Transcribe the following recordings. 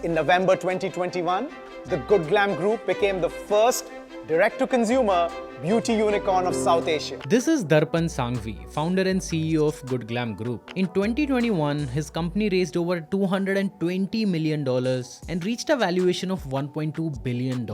In November 2021, the Good Glamm Group became the first direct-to-consumer beauty unicorn of South Asia. This is Darpan Sanghvi, founder and CEO of Good Glamm Group. In 2021, his company raised over $220 million and reached a valuation of $1.2 billion.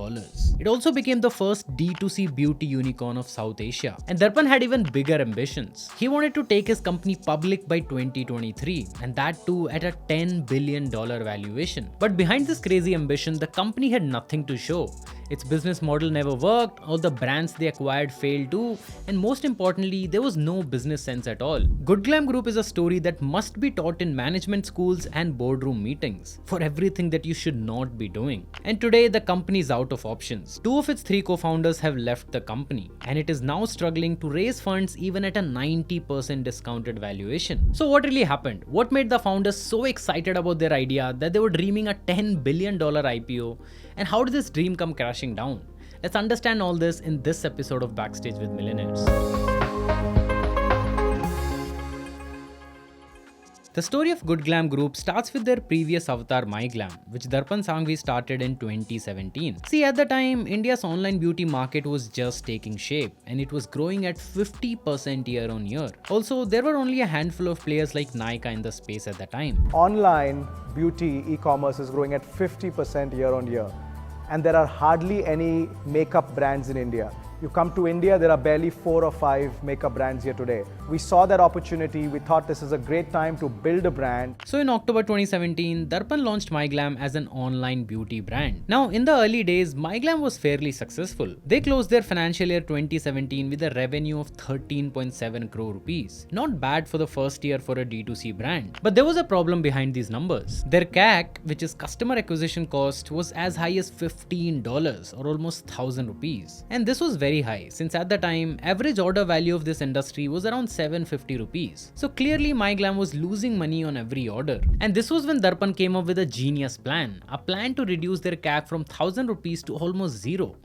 It also became the first D2C beauty unicorn of South Asia. And Darpan had even bigger ambitions. He wanted to take his company public by 2023, and that too at a $10 billion valuation. But behind this crazy ambition, the company had nothing to show. Its business model never worked, all the brands they acquired failed too, and most importantly, there was no business sense at all. Good Glamm Group is a story that must be taught in management schools and boardroom meetings for everything that you should not be doing. And today, the company is out of options. Two of its three co-founders have left the company, and it is now struggling to raise funds even at a 90% discounted valuation. So what really happened? What made the founders so excited about their idea that they were dreaming a $10 billion IPO? And how did this dream come crashing down? Let's understand all this in this episode of Backstage with Millionaires. The story of Good Glamm Group starts with their previous avatar MyGlamm, which Darpan Sanghvi started in 2017. See, at the time, India's online beauty market was just taking shape, and it was growing at 50% year on year. Also, there were only a handful of players like Nykaa in the space at the time. Online beauty e-commerce is growing at 50% year on year. And there are hardly any makeup brands in India. You come to India, there are barely 4 or 5 makeup brands here today. We saw that opportunity. We thought this is a great time to build a brand. So in October 2017, Darpan launched MyGlamm as an online beauty brand. Now, in the early days, MyGlamm was fairly successful. They closed their financial year 2017 with a revenue of 13.7 crore rupees. Not bad for the first year for a D2C brand. But there was a problem behind these numbers. Their CAC, which is customer acquisition cost, was as high as $15 or almost 1,000 rupees. And this was very high, since at the time, average order value of this industry was around 750 rupees. So clearly MyGlamm was losing money on every order. And this was when Darpan came up with a genius plan. A plan to reduce their CAC from 1,000 rupees to almost zero.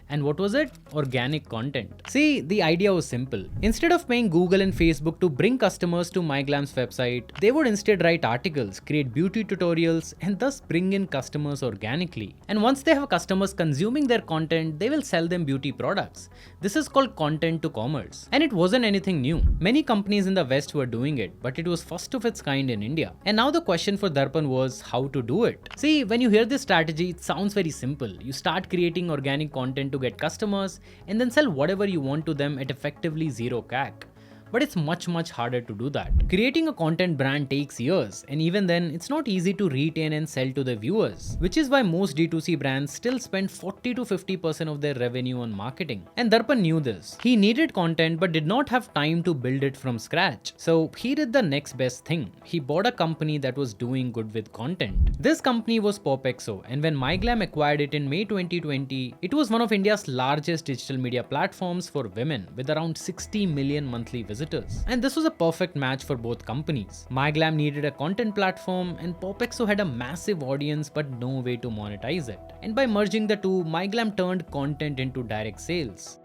And what was it? Organic content. See, the idea was simple. Instead of paying Google and Facebook to bring customers to MyGlamm's website, they would instead write articles, create beauty tutorials, and thus bring in customers organically. And once they have customers consuming their content, they will sell them beauty products. This is called content to commerce. And it wasn't anything new. Many companies in the West were doing it, but it was first of its kind in India. And now the question for Darpan was how to do it. See, when you hear this strategy, it sounds very simple. You start creating organic content to get customers and then sell whatever you want to them at effectively zero CAC. But it's much harder to do that. Creating a content brand takes years, and even then, it's not easy to retain and sell to the viewers, which is why most D2C brands still spend 40 to 50% of their revenue on marketing. And Darpan knew this. He needed content but did not have time to build it from scratch. So he did the next best thing. He bought a company that was doing good with content. This company was POPxo, and when MyGlamm acquired it in May 2020, it was one of India's largest digital media platforms for women with around 60 million monthly visitors. And this was a perfect match for both companies. MyGlamm needed a content platform and POPxo had a massive audience but no way to monetize it. And by merging the two, MyGlamm turned content into direct sales.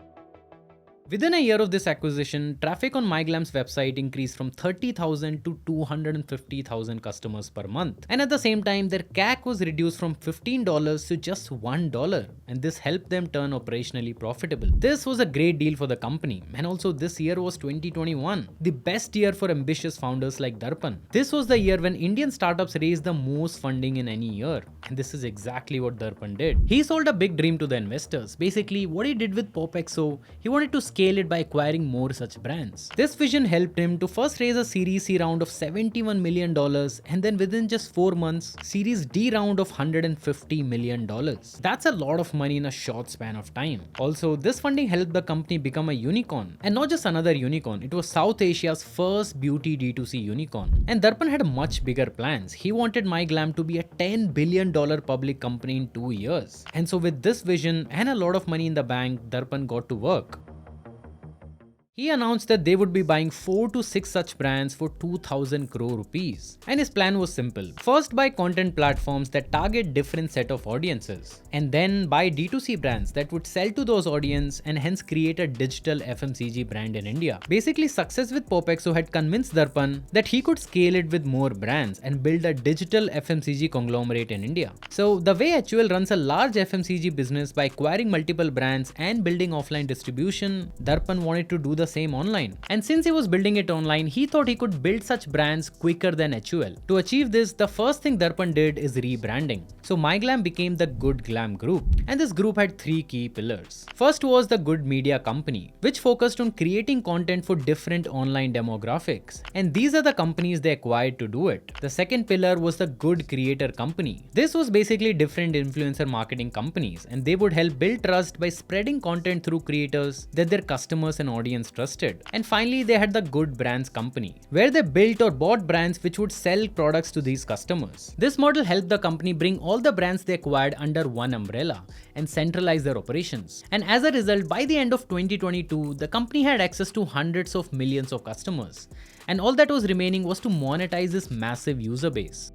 Within a year of this acquisition, traffic on MyGlamm's website increased from 30,000 to 250,000 customers per month. And at the same time, their CAC was reduced from $15 to just $1. And this helped them turn operationally profitable. This was a great deal for the company. And also this year was 2021, the best year for ambitious founders like Darpan. This was the year when Indian startups raised the most funding in any year. And this is exactly what Darpan did. He sold a big dream to the investors. Basically, what he did with POPxo, he wanted to scale it by acquiring more such brands. This vision helped him to first raise a Series C round of $71 million and then within just 4 months, Series D round of $150 million. That's a lot of money in a short span of time. Also, this funding helped the company become a unicorn. And not just another unicorn, it was South Asia's first beauty D2C unicorn. And Darpan had much bigger plans. He wanted MyGlamm to be a $10 billion public company in 2 years. And so with this vision and a lot of money in the bank, Darpan got to work. He announced that they would be buying 4 to 6 such brands for 2000 crore rupees. And his plan was simple. First, buy content platforms that target different set of audiences. And then buy D2C brands that would sell to those audience and hence create a digital FMCG brand in India. Basically, success with POPxo had convinced Darpan that he could scale it with more brands and build a digital FMCG conglomerate in India. So the way HUL runs a large FMCG business by acquiring multiple brands and building offline distribution, Darpan wanted to do the same online. And since he was building it online, he thought he could build such brands quicker than HUL. To achieve this, the first thing Darpan did is rebranding. So MyGlamm became the Good Glamm Group, and this group had 3 key pillars. First was the Good Media Company, which focused on creating content for different online demographics, and these are the companies they acquired to do it. The second pillar was the Good Creator Company. This was basically different influencer marketing companies, and they would help build trust by spreading content through creators that their customers and audience trusted. And finally, they had the Good Brands Company, where they built or bought brands which would sell products to these customers. This model helped the company bring all the brands they acquired under one umbrella and centralize their operations. And as a result, by the end of 2022, the company had access to hundreds of millions of customers. And all that was remaining was to monetize this massive user base.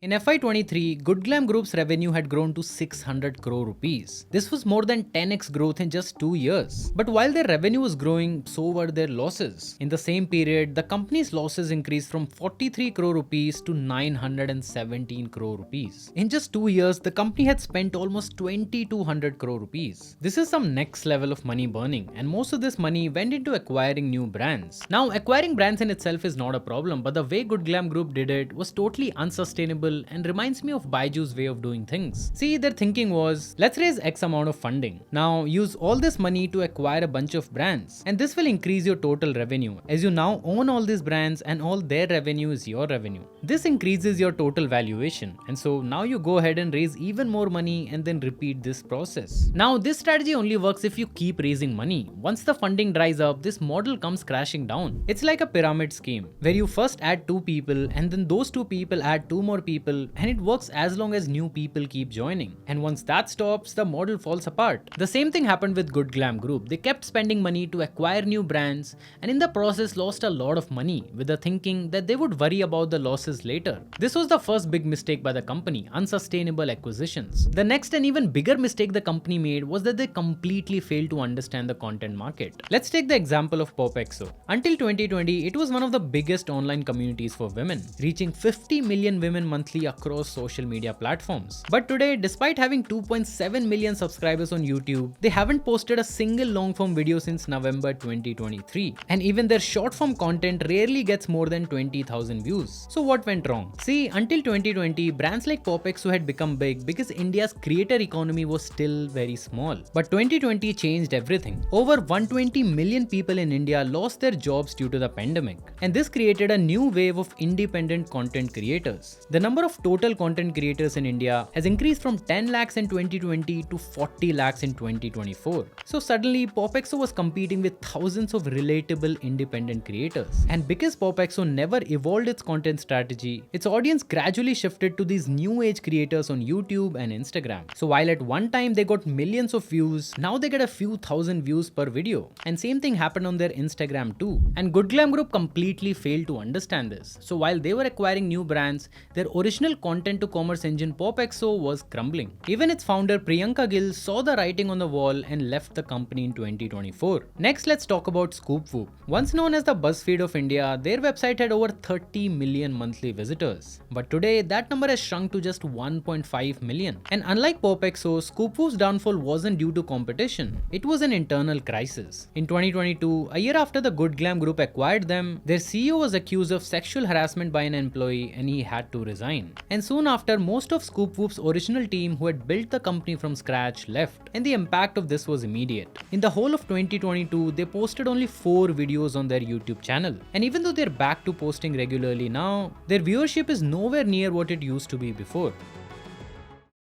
In FY23, Good Glamm Group's revenue had grown to 600 crore rupees. This was more than 10x growth in just 2 years. But while their revenue was growing, so were their losses. In the same period, the company's losses increased from 43 crore rupees to 917 crore rupees. In just 2 years, the company had spent almost 2200 crore rupees. This is some next level of money burning, and most of this money went into acquiring new brands. Now, acquiring brands in itself is not a problem, but the way Good Glamm Group did it was totally unsustainable and reminds me of Byju's way of doing things. See, their thinking was, let's raise X amount of funding. Now use all this money to acquire a bunch of brands, and this will increase your total revenue as you now own all these brands and all their revenue is your revenue. This increases your total valuation, and so now you go ahead and raise even more money and then repeat this process. Now this strategy only works if you keep raising money. Once the funding dries up, this model comes crashing down. It's like a pyramid scheme where you first add 2 people and then those 2 people add 2 more people, and it works as long as new people keep joining. And once that stops, the model falls apart. The same thing happened with Good Glamm Group. They kept spending money to acquire new brands and in the process lost a lot of money with the thinking that they would worry about the losses later. This was the first big mistake by the company, unsustainable acquisitions. The next and even bigger mistake the company made was that they completely failed to understand the content market. Let's take the example of POPxo. Until 2020, it was one of the biggest online communities for women, reaching 50 million women monthly across social media platforms. But today, despite having 2.7 million subscribers on YouTube, they haven't posted a single long form video since November 2023. And even their short form content rarely gets more than 20,000 views. So what went wrong? See, until 2020, brands like POPxo had become big because India's creator economy was still very small. But 2020 changed everything. Over 120 million people in India lost their jobs due to the pandemic. And this created a new wave of independent content creators. The number of total content creators in India has increased from 10 lakhs in 2020 to 40 lakhs in 2024. So suddenly POPxo was competing with thousands of relatable independent creators. And because POPxo never evolved its content strategy, its audience gradually shifted to these new age creators on YouTube and Instagram. So while at one time they got millions of views, now they get a few thousand views per video. And same thing happened on their Instagram too. And Good Glamm Group completely failed to understand this. So while they were acquiring new brands, their original content to commerce engine POPxo was crumbling. Even its founder Priyanka Gill saw the writing on the wall and left the company in 2024. Next, let's talk about ScoopWhoop. Once known as the BuzzFeed of India, their website had over 30 million monthly visitors. But today, that number has shrunk to just 1.5 million. And unlike POPxo, ScoopWhoop's downfall wasn't due to competition. It was an internal crisis. In 2022, a year after the Good Glamm Group acquired them, their CEO was accused of sexual harassment by an employee and he had to resign. And soon after, most of ScoopWhoop's original team who had built the company from scratch left, and the impact of this was immediate. In the whole of 2022, they posted only 4 videos on their YouTube channel. And even though they're back to posting regularly now, their viewership is nowhere near what it used to be before.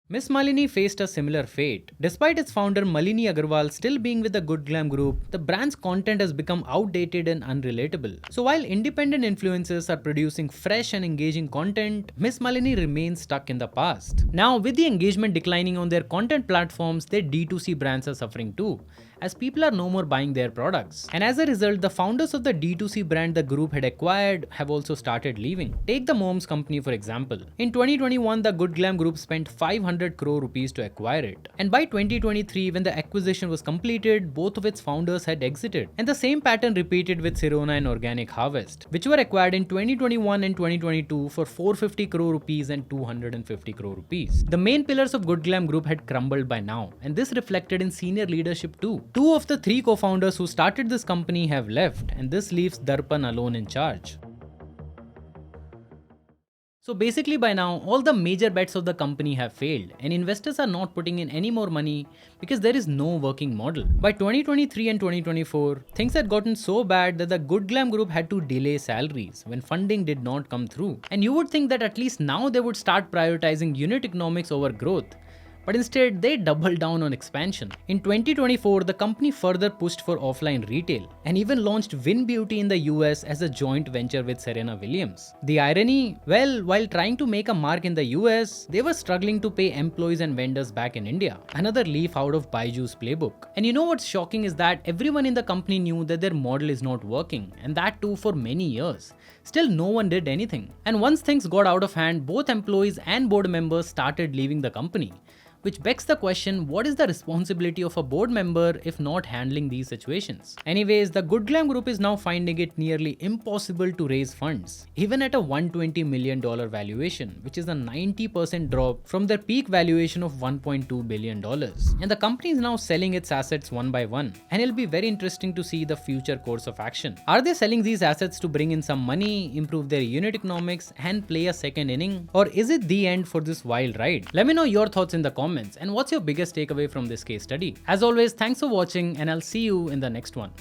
MissMalini faced a similar fate. Despite its founder Malini Agarwal still being with the Good Glamm Group, the brand's content has become outdated and unrelatable. So while independent influencers are producing fresh and engaging content, MissMalini remains stuck in the past. Now, with the engagement declining on their content platforms, their D2C brands are suffering too, as people are no more buying their products. And as a result, the founders of the D2C brand the group had acquired have also started leaving. Take the Moms company for example. In 2021, the Good Glamm Group spent 500 crore rupees to acquire it. And by 2023, when the acquisition was completed, both of its founders had exited. And the same pattern repeated with Sirona and Organic Harvest, which were acquired in 2021 and 2022 for 450 crore rupees and 250 crore rupees. The main pillars of Good Glamm Group had crumbled by now, and this reflected in senior leadership too. Two of the three co-founders who started this company have left, and this leaves Darpan alone in charge. So basically by now, all the major bets of the company have failed, and investors are not putting in any more money because there is no working model. By 2023 and 2024, things had gotten so bad that the Good Glamm Group had to delay salaries when funding did not come through. And you would think that at least now they would start prioritizing unit economics over growth. But instead, they doubled down on expansion. In 2024, the company further pushed for offline retail and even launched Win Beauty in the US as a joint venture with Serena Williams. The irony? Well, while trying to make a mark in the US, they were struggling to pay employees and vendors back in India. Another leaf out of Baiju's playbook. And you know what's shocking is that everyone in the company knew that their model is not working, and that too for many years. Still, no one did anything. And once things got out of hand, both employees and board members started leaving the company. Which begs the question, what is the responsibility of a board member if not handling these situations? Anyways, the Good Glamm Group is now finding it nearly impossible to raise funds, even at a $120 million valuation, which is a 90% drop from their peak valuation of $1.2 billion. And the company is now selling its assets one by one, and it'll be very interesting to see the future course of action. Are they selling these assets to bring in some money, improve their unit economics, and play a second inning? Or is it the end for this wild ride? Let me know your thoughts in the comments. And what's your biggest takeaway from this case study? As always, thanks for watching, and I'll see you in the next one.